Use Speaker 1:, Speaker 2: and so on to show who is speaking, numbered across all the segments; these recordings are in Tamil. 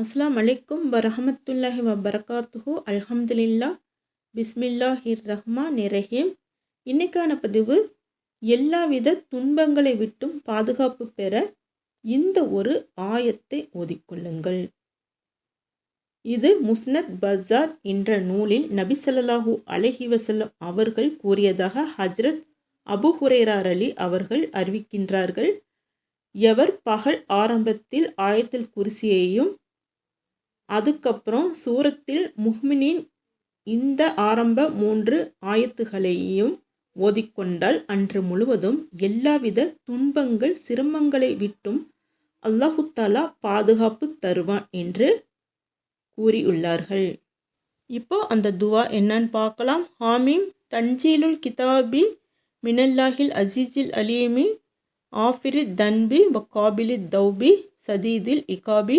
Speaker 1: அஸ்ஸலாமு அலைக்கும் வரஹமத்துல்லாஹி வபரகாத்துஹு. அல்ஹம்துலில்லா, பிஸ்மில்லாஹிர் ரஹ்மானிர் ரஹீம். இன்னைக்கான பதிவு, எல்லாவித துன்பங்களை விட்டும் பாதுகாப்பு பெற இந்த ஒரு ஆயத்தை ஓதிக்கொள்ளுங்கள். இது முஸ்னத் பஸார் என்ற நூலில் நபி ஸல்லல்லாஹு அலைஹி வஸல்லம் அவர்கள் கூறியதாக ஹஜ்ரத் அபு ஹுரைரா ரலி அவர்கள் அறிவிக்கின்றார்கள். எவர் பகல் ஆரம்பத்தில் ஆயத்துல் குர்சியையும் அதுக்கப்புறம் சூரத்தில் முஹ்மினீன் இந்த ஆரம்ப 3 ஆயத்துகளையும் ஓதிக்கொண்டால் அன்று முழுவதும் எல்லாவித துன்பங்கள் சிரமங்களை விட்டும் அல்லாஹு தஆலா பாதுகாப்பு தருவான் என்று கூறியுள்ளார்கள். இப்போ அந்த துவா என்னன்னு பார்க்கலாம். ஹாமீம். தன்ஜீலுல் கிதாபி மினல்லாஹில் அசீஸில் அலீமி ஆஃபிரி தன்பி வ காபிலி தௌபி சதீதில் இகாபி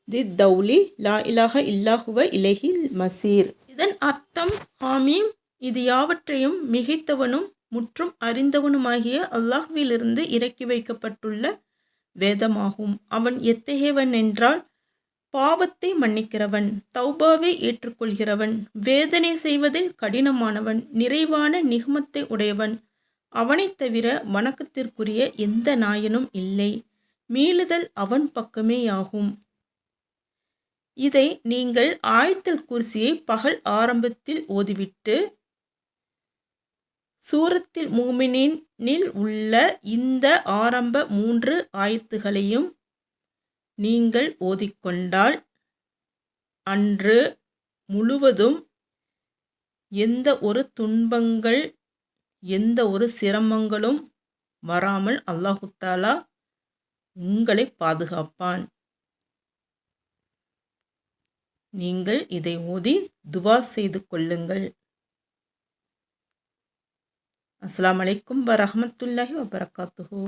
Speaker 1: தித் தௌலி லா இலாஹ இல்லாஹுவ இலைஹில் மசீர். இதன் அர்த்தம், ஹாமீம், இது யாவற்றையும் மிகைத்தவனும் முற்றும் அறிந்தவனுமாகிய அல்லாஹ்விலிருந்து இறக்கி வைக்கப்பட்டுள்ள வேதமாகும். அவன் எத்தகையவன் என்றால், பாவத்தை மன்னிக்கிறவன், தௌபாவை ஏற்றுக்கொள்கிறவன், வேதனை செய்வதில் கடினமானவன், நிறைவான நிஹ்மத்தை உடையவன். அவனைத் தவிர வணக்கத்திற்குரிய எந்த நாயனும் இல்லை. மீளுதல் அவன் பக்கமேயாகும். இதை நீங்கள் ஆயத்துல் குர்சியை பகல் ஆரம்பத்தில் ஓதிவிட்டு சூரத்தில் முஃமினீனில் உள்ள இந்த ஆரம்ப 3 ஆயத்துகளையும் நீங்கள் ஓதிக்கொண்டால் அன்று முழுவதும் எந்த ஒரு துன்பங்கள் எந்த ஒரு சிரமங்களும் வராமல் அல்லாஹு தஆலா உங்களை பாதுகாப்பான். நீங்கள் இதை ஓதி துவா செய்து கொள்ளுங்கள். அஸ்ஸலாமு அலைக்கும் வரஹ்மத்துல்லாஹி வபரகாத்துஹு.